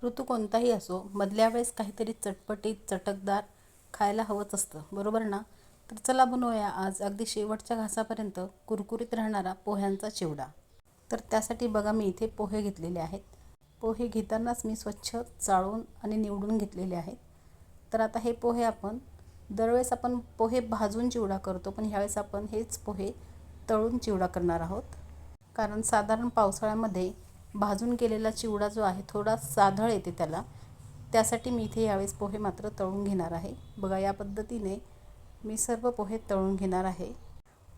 ऋतू कोणताही असो, मधल्या वेळेस काहीतरी चटपटीत चटकदार खायला हवंच असतं, बरोबर ना? तर चला बनवूया आज अगदी शेवटच्या घासापर्यंत कुरकुरीत राहणारा पोह्यांचा चिवडा. तर त्यासाठी बघा मी इथे पोहे घेतलेले आहेत. पोहे घेतानाच मी स्वच्छ चाळून आणि निवडून घेतलेले आहेत. तर आता हे पोहे आपण दरवेळेस आपण पोहे भाजून चिवडा करतो, पण ह्यावेळेस आपण हेच पोहे तळून चिवडा करणार आहोत. कारण साधारण पावसाळ्यामध्ये भाजून केलेला चिवडा जो आहे थोडा साधळ येते त्याला. त्यासाठी मी इथे यावेळेस पोहे मात्र तळून घेणार आहे. बघा या पद्धतीने मी सर्व पोहे तळून घेणार आहे.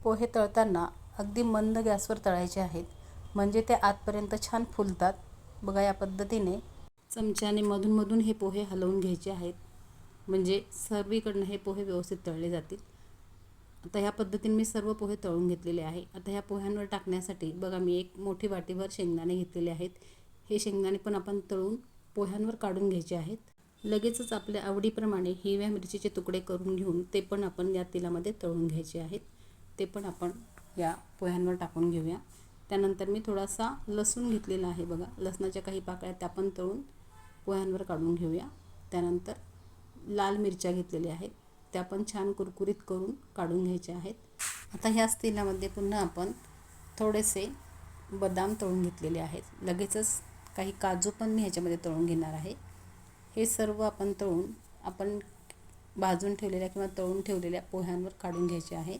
पोहे तळताना अगदी मंद गॅसवर तळायचे आहेत, म्हणजे ते आतपर्यंत छान फुलतात. बघा या पद्धतीने चमच्याने मधून हे पोहे हलवून घ्यायचे आहेत, म्हणजे सर्वीकडनं हे पोहे व्यवस्थित तळले जातील. आता ह्या पद्धतीने मी सर्व पोहे तळून घेतलेले आहे. आता ह्या पोह्यांवर टाकण्यासाठी बघा मी एक मोठी वाटीभर शेंगदाणे घेतलेले आहेत. हे शेंगदाणे पण आपण तळून पोह्यांवर काढून घ्यायचे आहेत. लगेचच आपल्या आवडीप्रमाणे हिरव्या मिरचीचे तुकडे करून घेऊन ते पण आपण या तेलामध्ये तळून घ्यायचे आहेत. ते पण आपण या पोह्यांवर टाकून घेऊया. त्यानंतर मी थोडासा लसूण घेतलेला आहे. बघा लसणाच्या काही पाकळ्या त्या पण तळून पोह्यांवर काढून घेऊया. त्यानंतर लाल मिरच्या घेतलेल्या आहेत, त्या पण छान कुरकुरीत करून काढून घ्यायच्या आहेत. आता ह्याच तेलामध्ये पुन्हा आपण थोडेसे बदाम तळून घेतलेले आहेत. लगेचच काही काजू पण मी ह्याच्यामध्ये तळून घेणार आहे. हे सर्व आपण तळून आपण भाजून ठेवलेल्या किंवा तळून ठेवलेल्या पोह्यांवर काढून घ्यायचे आहे.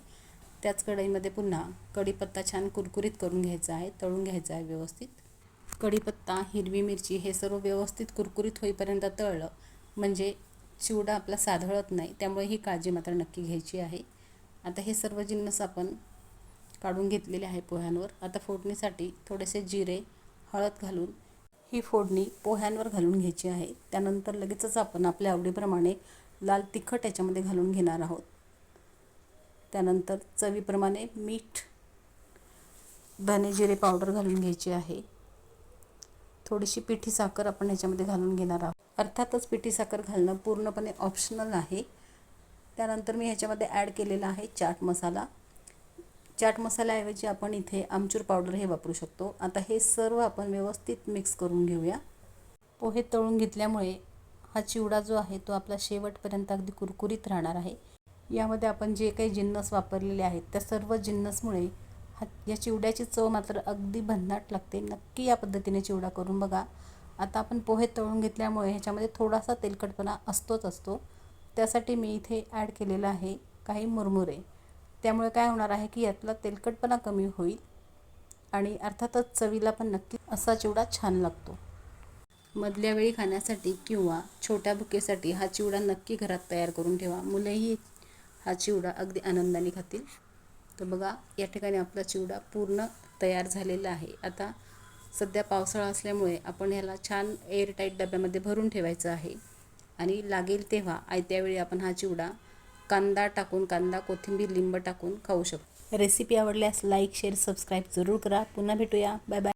त्याच कढईमध्ये पुन्हा कढीपत्ता छान कुरकुरीत करून घ्यायचा आहे, तळून घ्यायचा आहे व्यवस्थित. कढीपत्ता, हिरवी मिरची हे सर्व व्यवस्थित कुरकुरीत होईपर्यंत तळलं म्हणजे चिवडा आपला साधळत नाही, त्यामुळे ही काळजी मात्र नक्की घ्यायची आहे. आता हे सर्व जिन्नस आपण काढून घेतलेले आहे पोह्यांवर. आता फोडणीसाठी थोडेसे जिरे, हळद घालून ही फोडणी पोह्यांवर घालून घ्यायची आहे. त्यानंतर लगेचच आपण आपल्या आवडीप्रमाणे लाल तिखट याच्यामध्ये घालून घेणार आहोत. त्यानंतर चवीप्रमाणे मीठ, धने जिरे पावडर घालून घ्यायची आहे. थोडीशी पिठी साखर आपण ह्याच्यामध्ये घालून घेणार आहोत. अर्थातच पिठी साखर घालणं पूर्णपणे ऑप्शनल आहे. त्यानंतर मी ह्याच्यामध्ये ॲड केलेला आहे चाट मसाला. चाट मसाल्याऐवजी आपण इथे आमचूर पावडर हे वापरू शकतो. आता हे सर्व आपण व्यवस्थित मिक्स करून घेऊया. पोहे तळून घेतल्यामुळे हा चिवडा जो आहे तो आपला शेवटपर्यंत अगदी कुरकुरीत राहणार आहे. यामध्ये आपण जे काही जिन्नस वापरलेले आहेत त्या सर्व जिन्नसमुळे या चिवड्याची चव मात्र अगदी भन्नाट लागते. नक्की या पद्धतीने चिवडा करून बघा. आता आपण पोहे तळून घेतल्यामुळे ह्याच्यामध्ये थोडासा तेलकटपणा असतो. त्यासाठी मी इथे ॲड केलेला आहे काही मुरमुरे. त्यामुळे काय होणार आहे की यातला तेलकटपणा कमी होईल आणि अर्थातच चवीला पण नक्की असा चिवडा छान लागतो. मधल्या वेळी खाण्यासाठी किंवा छोट्या भुकेसाठी हा चिवडा नक्की घरात तयार करून ठेवा. मुलंही हा चिवडा अगदी आनंदाने खातील. तर बघा या ठिकाणी आपला चिवडा पूर्ण तयार झालेला आहे. आता सध्या पावसाळा असल्यामुळे आपण ह्याला छान एअरटाईट डब्यामध्ये भरून ठेवायचं आहे आणि लागेल तेव्हा आयत्या वेळी आपण हा चिवडा कांदा, कोथिंबीर, लिंब टाकून खाऊ शकतो. रेसिपी आवडल्यास लाईक, शेअर, सबस्क्राईब जरूर करा. पुन्हा भेटूया. Bye bye.